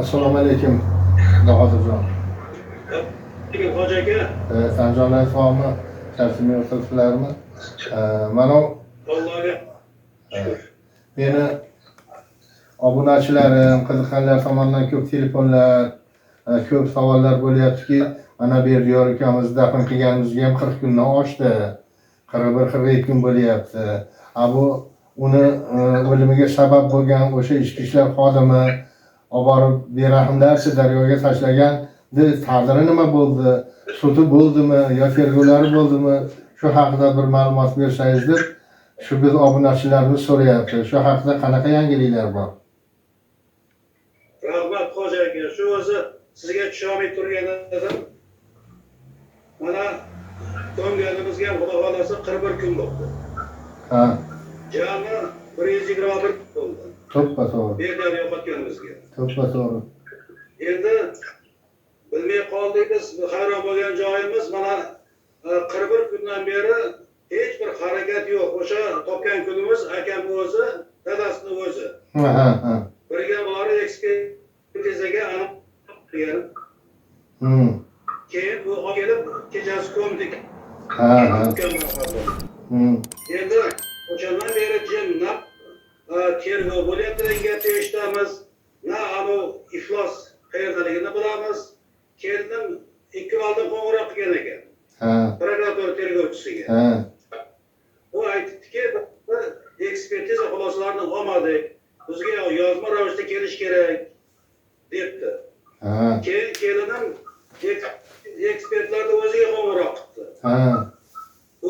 Assalomu alaykum, Bahodirjon. Hoji aka. Sanjon sog'mi? Charchimay o'tiribsizlarmi? Mana Allohga shukr. meni obunachilarim, qiziqqanlar tomonidan ko'p telefonlar, ko'p savollar bo'lyaptiki, mana Berdiyor ukamiz dafn qilganimizga ham 40 kundan oshdi. 41-42 kun bo'lyapti. Bu uni o'limiga sabab bo'lgan o'sha ichki ishlar xodimi olib borib berahmlarcha daryoga tashlagan. Taqdiri nima bo'ldi? Sudi bo'ldimi yo tergovlari bo'ldimi? Shu haqida bir ma'lumot bersangiz deb shu biz obunachilarimiz so'rayapti. Shu haqida qanaqa yangiliklar bor? Rahmat Hoji aka. Shu o'zi sizga tushunmay turgan edim. Mana ko'mganimizga Xudo xolasa 41 kun bo'ldi. Ha. Jami 121 kun bo'ldi. To'ppa-to'g'ri. Berdiyor yo'qotganimizga. To'ppa-to'g'ri. Endi bilmay qoldik biz, hayron bo'lgan joyimiz mana 41 kundan beri hech bir harakat yo'q. O'sha topgan kunimiz akam o'zi, dadasining o'zi. Ha. Birga borib ekspertizaga aniqlagan. Keyin bu kelib kechasi ko'mdik. Ha. Endi o'shandan beri jimlab tergov bo'lyapti degan gapni eshitamiz. Na anu iflos qayerdaligini bilamiz. Keldim 2 kun oldin qo'ng'iroq qilgan ekan. Prokuratura tergovchisiga. U aytdiki, ekspertiza xulosalarini olmadik. Bizga yozma ravishda kelish kerak debdi. Keyin kelinim ekspertlarni o'ziga qo'ng'iroq qildi.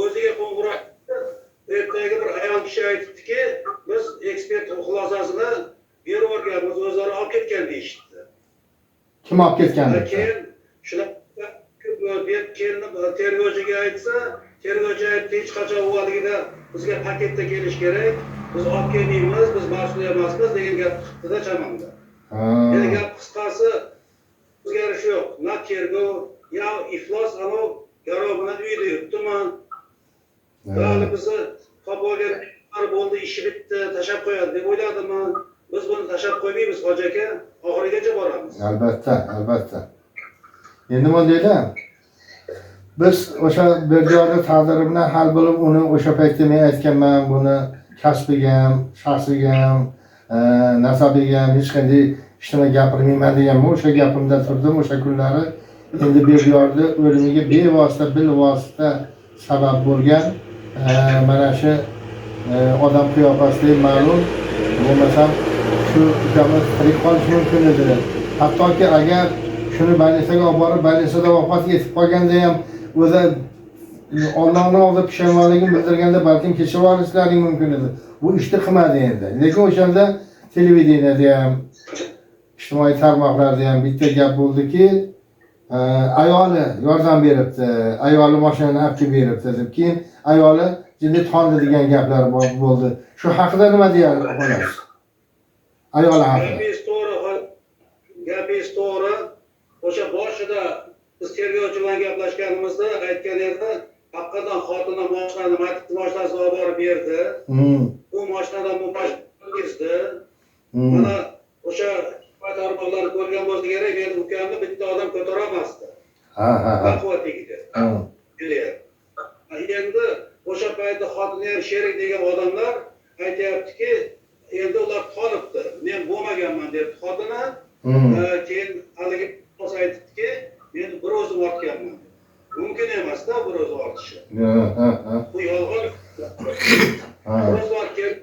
O'ziga qo'ng'iroq qildi. Ertaga bir ayol kishi aytdiki, biz ekspert xulosasini berib o'rganamiz, o'zlari olib ketgan deyishdi. Kim olib ketgan? Keyin shunaqa kelinib tergovchiga aytsa, tergovchi aytdi, hech qachon u haligida bizga paketda kelish kerak, biz olib kelmaymiz, biz mas'ul emasmiz degan gap chiqdi-da chamamda. Endi gap qisqasi o'zgarish yo'q. Na tergov, yo iflos anu garov bilan uyda yuribdimi? Hali bizni topolgan bo'ldi, ishi bitdi, tashlab qo'yadi deb o'yladimi? Biz buni tashlab qo'ymaymiz, Hoji aka, oxirigacha boramiz. Albatta. Endi mondayda biz o'sha Berdiyorning taqdiri bilan hal bo'lib, uni o'sha paytda men aytganman, buni kasbiga ham, shaxsiga ham, nasabiga ham hech qanday ishtona gapirmayman deganman. O'sha gapimda turdim o'sha kunlari. Endi Berdiyorning o'limiga bevosita, bilvosita sabab bo'lgan mana shu odam qiyofasida ma'lum bo'lmasam shu ukamiz tirik qolishi mumkin edi. Hattoki agar shuni больницаga olib borib, больницада vafot etib qolganda ham o'zi Allohning oldida pushaymonligini bildirganda balkim kechirib olishlaring mumkin edi. Bu ishni qilmadi endi. Lekin o'shanda televideniyada ham, ijtimoiy tarmoqlarda ham bitta gap bo'ldiki, ayoli yordam beribdi, ayoli mashinani olib kelib beribdi deb. Keyin ayoli jinni tondi degan gaplar bo'ldi. Shu haqida nima deyapsiz? Ayoli haqida. Gapingiz to'g'ri. O'sha boshida biz tergovchi bilan gaplashganimizda aytgan edi, haqiqatan xotina mashinani, mashinasini olib borib berdi. Bu mashinadan bu mashina mana o'sha tarmoqlarni ko'rgan bo'lsa kerak, endi ukamni bitta odam ko'tara olmasdi. Baquvvatligida. Endi o'sha paytda xotini ham sherik degan odamlar aytayaptiki, endi ular qolibdi. Men bo'lmaganman deb xotina. Keyin haligi bosh aytdiki, men bir o'zim ortganman. Mumkin emas-da bir o'zi ortishi. Bu yolg'on. Biz ortgan,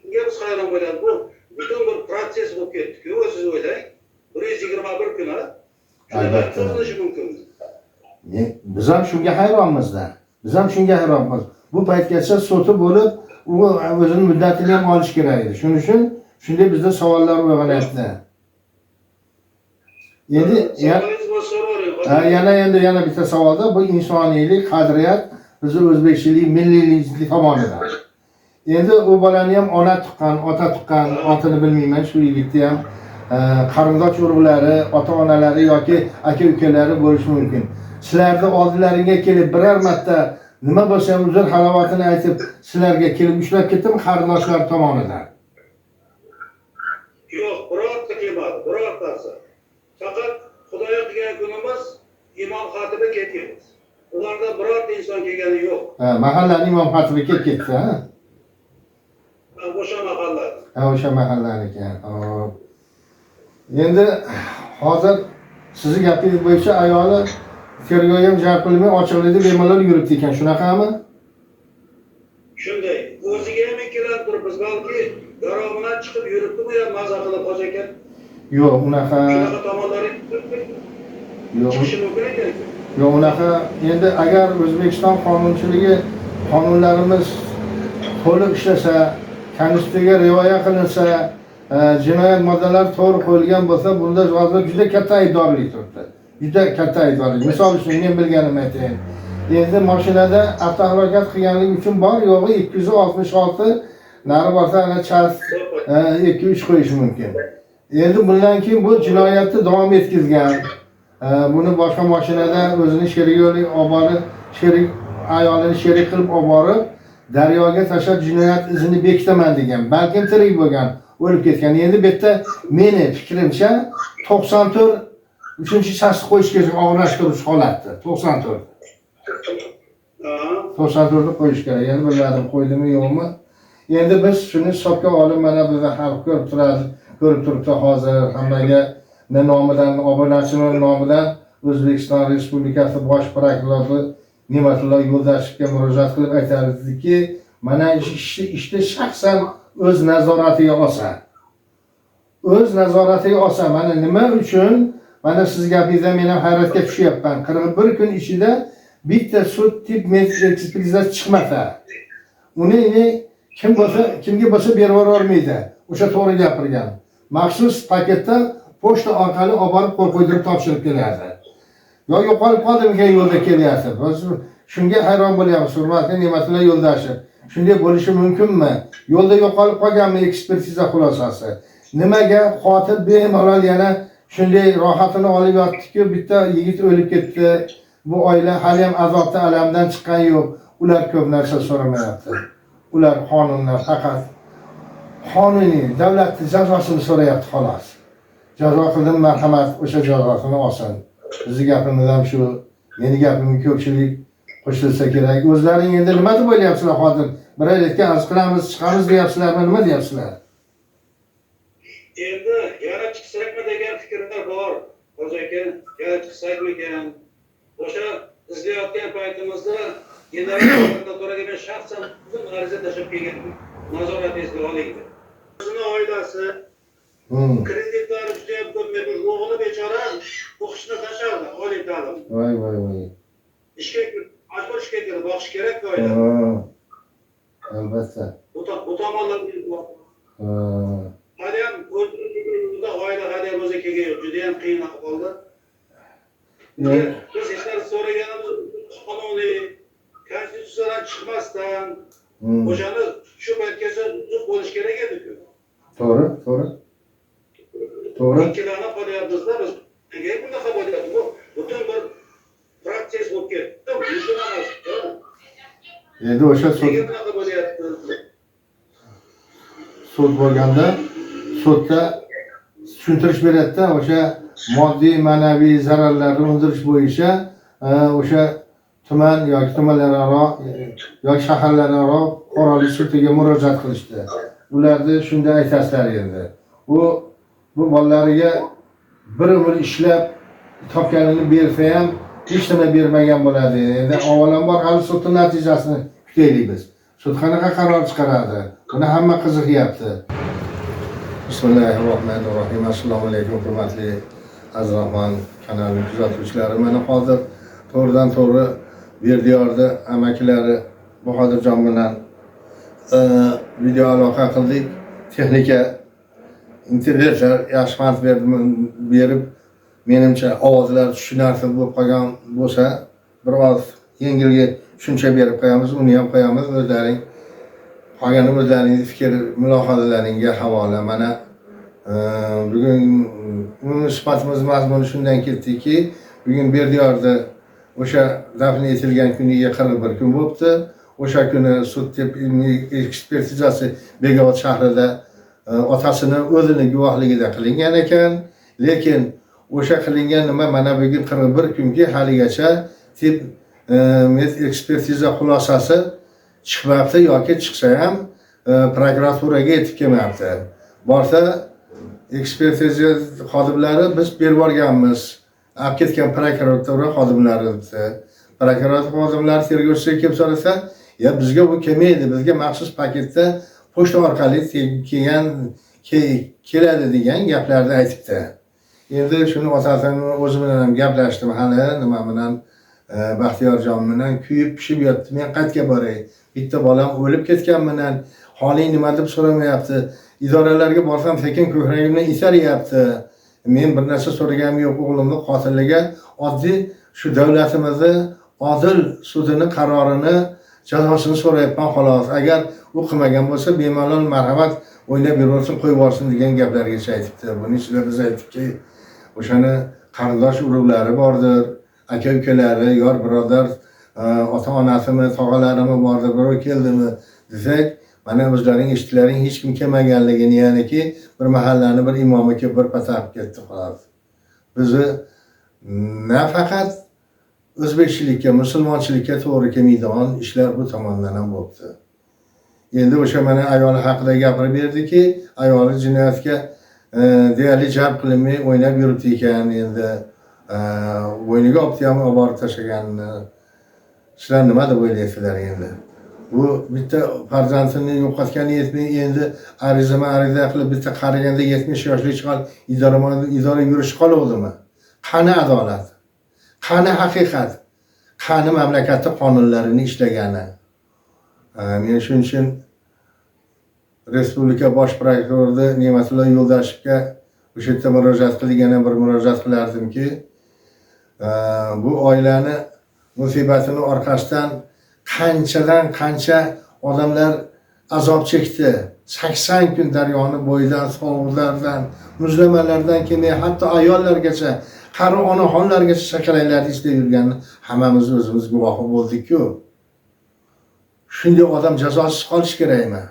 bunga biz hayron bo'lamiz. Bu butun bir proses bo'lib ketdi-ku, o'zingiz o'ylang. 121 kun shunday cho'zilishi mumkin. Biz ham shunga hayronmiz-da. Bu paytgacha soti bo'lib, u o'zining muddatini ham olish kerak edi. Shuning uchun shunday bizda savollar uyg'onyapti. Endi yana bitta savolda bu insoniylik, qadriyat, bizni o'zbekchilik, milliylik tomonidan. Endi u bolani ham ona tuqqan, ota tuqqan, otini bilmayman, shu yigitni ham qarindosh urug'lari, ota-onalari yoki aka-ukalari bo'lishi mumkin. Sizlarning oldilaringga kelib biror marta nima bo'lsa ham uzr halovatini aytib, sizlarga kelib ushlab ketdimi qarindoshlar tomonidan? Yo'q, birorta kelmadi, birortasi. Faqat Xudoga qilgan kunimiz imom xatibi ketganmiz. Ularda birorta inson kelgani yo'q. Ha, mahallaning imom xatibi kelib ketdi, ha? O'sha mahalla. Ha, o'sha mahallaniki. Hop. Endi hozir sizni gapingiz bo'yicha ayoli tergovga ham jalb qilmay ochiqlikda bemalol yuribdi ekan, shunaqami? Shunday. O'ziga ham ikkilanib turibmiz, balki garovidan chiqib yuribdimi yo maza qilib hoja ekan. Yo'q, unaqa. Shunaqa tomonlari Yo'q. chiqishi mumkin ekan. Yo'q, unaqa. Endi agar O'zbekiston qonunchiligi, qonunlarimiz to'liq ishlasa, Konstitutsiyaga rioya qilinsa, jinoyat moddalari to'g'ri qo'yilgan bo'lsa, bunda hozir juda katta aybdorlik turibdi. Juda katta aybdorlik. Misol uchun men bilganimni aytayin. Endi mashinada avtohalokat qilganlik uchun bor yo'g'i 266 nari borsa ana chas 2-3 qo'yish mumkin. Endi bundan keyin bu jinoyatni davom etkazgan. Buni boshqa mashinada o'zini sherigi olib borib, sherik ayolini sherik qilib olib borib, daryoga tashlab jinoyat izini bekitaman degan. Balkim tirik bo'lgan, o'lib ketgan. Endi bu yerda meni fikrimcha 94 3-chasni qo'yish kerak, og'irlashtirish holatda. 94. 94 ni qo'yish kerak. Endi bilmadim qo'ydimi yo'qmi. Endi biz shuni hisobga olib, mana bizni xalq ko'rib turibdi hozir hammaga nomidan, obunachilar nomidan O'zbekiston Respublikasi Bosh prokurori Ne'matullo Yo'ldashevga murojaat qilib aytardiki, mana ishni shaxsan o'z nazoratiga olsa. O'z nazoratiga olsa, mana nima uchun? Mana siz gapingizdan men ham hayratga tushyapman. 41 kun ichida bitta sud tip ekspertizasi chiqmasa, uni kimga bo'lsa berib olmaydi. O'sha to'g'ri gapirgan. Maxsus paketda pochta orqali olib borib qo'l qo'ydirib topshirib keladi. Yo yo'qolib qoldimikan yo'lda kelyapti. Biz shunga hayron bo'lyapmiz, hurmatli Ne'matullo Yo'ldashev. Shunday bo'lishi mumkinmi? Yo'lda yo'qolib qolganmi ekspertiza xulosasi? Nimaga qotil bemalol yana shunday rohatini olib yotdi-ku, bitta yigit o'lib ketdi. Bu oila hali ham azobda, alamdan chiqqan yo'q. Ular ko'p narsa so'ramayapti. Ular qonunlar faqat qonuniy davlatning jazosini so'rayapti xolos. Jazo qildim, marhamat, o'sha jazosini olsin. Bizning gapimiz ham shu. Meni gapimga ko'pchilik qo'shilsa kerak. O'zlaring endi nima deb o'ylayapsizlar hozir? Bir oylikka arz qilamiz, chiqamiz deyapsizlarmi, nima deyapsizlar? Endi yana chiqsakmi degan fikrlar bor. Hoji aka, yana chiqsakmi ekan? O'sha izlayotgan paytimizda general prokuraturaga men shaxsan uzun ariza tashlab kelganman. Nazoratingizga oling deb. O'zini oilasi kreditlari juda ko'p, o'g'li bechora o'qishni tashladi, oliy ta'lim. Voy. Majbur ishga kirdi, boqish kerak oila. Albatta. Bu tomonlar hali ham o'zida oila hali ham o'zi kelgan yo'q, juda ham qiyin ahvolda. Biz ishlar so'raganimiz qonuniy konstitutsiyadan chiqmasdan o'shani shu paytgacha uzuq bo'lish kerak edi-ku. To'g'ri. Ikkilanib qolyapmizda biz. Nega bunaqa bo'lyapti? Bu butun bir protsess bo'lib ketdi. Mumkin emas. Endi o'sha sud bo'lganda sudda tushuntirish beradi-da, o'sha moddiy, ma'naviy zararlarni undirish bo'yicha o'sha tuman yoki tumanlararo yoki shaharlararo qurolli sudiga murojaat qilishdi. Ularni shunda aytasizlar endi. Bu bolalariga bir umr ishlab topganini bersa ham hech nima bermagan bo'ladi. Endi avvalambor hali sudning natijasini kutaylik biz. Sud qanaqa qaror chiqaradi? Buni hamma qiziqyapti. Bismillahirrohmanirrohim. Assalomu alaykum hurmatli Azrahman kanali kuzatuvchilari. Mana hozir to'g'ridan to'g'ri Berdiyorda amakilari Bahodirjon bilan video aloqa qildik. Texnika intervyular yaxshi ma'lumot berib, menimcha ovozlar tushunarli bo'lib qolgan bo'lsa, biroz yengilga tushuncha berib qo'yamiz, uni ham qo'yamiz. O'zlaring qolgani o'zlaringiz fikr mulohazalaringga havola. Mana bugun suhbatimiz mazmuni shundan ketdiki, bugun Berdiyorda o'sha dafn etilgan kuniga 41 kun bo'libdi. O'sha kuni sud tib ekspertizasi Bekobod shahrida otasini o'zini guvohligida qilingan ekan, lekin o'sha qilingan nima mana bugun 41 kunga haligacha tib ekspertiza xulosasi chiqmabdi yoki chiqsa ham prokuraturaga yetib kelmabdi. Borsa ekspertiza xodimlari biz berib borganmiz. Olib ketgan prokuratura xodimlari debdi. Prokuratura xodimlari tergovchiga kelib so'rasa, "Ya bizga bu kelmaydi, bizga maxsus paketda pochta orqali keladi" degan gaplarni aytibdi. Endi shuni otasini o'zi bilan ham gaplashdim hali, nima bilan Baxtiyorjon bilan kuyib pishib yotdi. Men qayerga boray? Bitta bolam o'lib ketganminan, holing nima deb so'ramayapti. Idoralarga borsam sekin ko'kragimdan itaryapti. Men bir narsa so'raganim yo'q, o'g'limning qotiliga oddiy shu davlatimizni odil sudini qarorini jazosini so'rayapman xolos. Agar u qilmagan bo'lsa bemalol marhamat o'ynab yuraversin, qo'yib yuborsin degan gaplargacha aytibdi. Buning ichida biz aytdikki, o'shani qarindosh urug'lari bordir, aka ukalari, yor birodar, ota onasimi, tog'alarimi bordir, birov keldimi desak, mana o'zlaring eshitdilaring hech kim kelmaganligini, ya'niki bir mahallani bir imomi kelib bir pataqib ketdi xolos. Bizni nafaqat o'zbekchilikka, musulmonchilikka to'g'ri kelmaydigan ishlar bu tomondan ham bo'libdi. Endi o'sha mana ayoli haqida gapirib berdiki, ayoli jinoyatga deyarli jalb qilinmay o'ynab yuribdi ekan, endi bo'yniga olib borib tashlaganini. Sizlar nima deb o'ylaysizlar endi? Bu bitta farzandini yo'qotgani yetmay, endi ariza qilib bitta qaraganda 70 yoshli chiqar idora yurishi qolavdimi? Qani adolat? Qani haqiqat? Qani mamlakatda qonunlarini ishlagani? Men shuning uchun Respublika bosh prokurori Ne'matullo Yo'ldashevga o'sha yerda murojaat qilgan bir murojaat qilardimki, bu oilani musibatini orqasidan qanchadan qancha odamlar azob chekdi. 80 kun daryoni bo'yidan, sovuqlardan, muzlamalardan kelmay, hatto ayollargacha, qari onaxonlargacha shakalaylarni ishlab yurganini hammamiz o'zimiz guvohi bo'ldik-ku. Shunday odam jazosiz qolish kerakmi?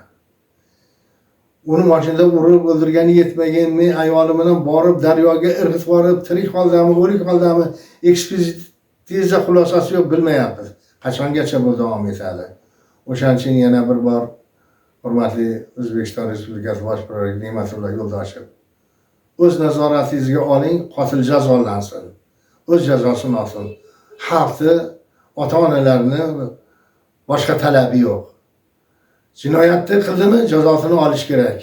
Uni mashinada urib o'ldirgani yetmagan, men ayolim bilan borib daryoga irg'itib borib, tirik holdami, o'lik holdami ekspertiza xulosasi yo'q, bilmayapmiz. Qachongacha bu davom etadi? O'shaning uchun yana bir bor hurmatli O'zbekiston Respublikasi bosh prokurori Ne'matullo Yo'ldashev, o'z nazoratingizga oling, qotil jazolansin. O'z jazosini olsin. Xalqni, ota-onalarni boshqa talabi yo'q. Jinoyatni qildimi, jazosini olish kerak.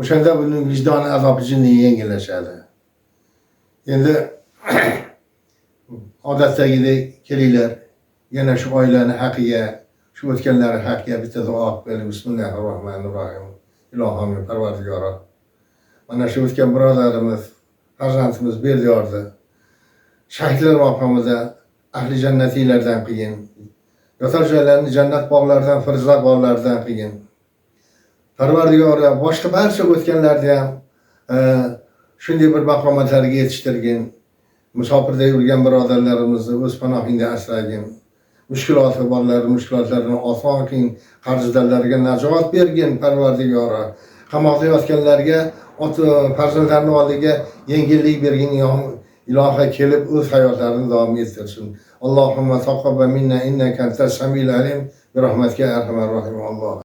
O'shanda uning vijdon azobi jinni yengillashadi. Endi odatdagidek kelinglar, yana shu oilani haqqiga, shu o'tganlari haqqiga bitta duo qilib, Bismillahirrohmanirrohim. Ilohim, Parvardigoro. Mana shu o'tgan birodarimiz, farzandimiz Berdiyordi. Shahidlar maqomida ahli jannatiylardan qilgin. Yotar joylarni jannat bog'laridan, farzand bog'laridan qilgin. Parvardigoro boshqa barcha o'tganlarni ham shunday bir maqomatlarga yetishtirgin. Musofirda yurgan birodarlarimizni o'z panohingda asragin. Mushkuloti borlar, mushkulotlarini oson qiling, qarzdorlarga najot bergin Parvardigoro. Qamoqda yotganlarga, farzandlarning oldiga yengillik bergin, iloha kelib o'z hayotlarini davom ettirsin. Allohumma taqabbal minna innaka antas samiul alim bi rahmatika ya arhamar rohim.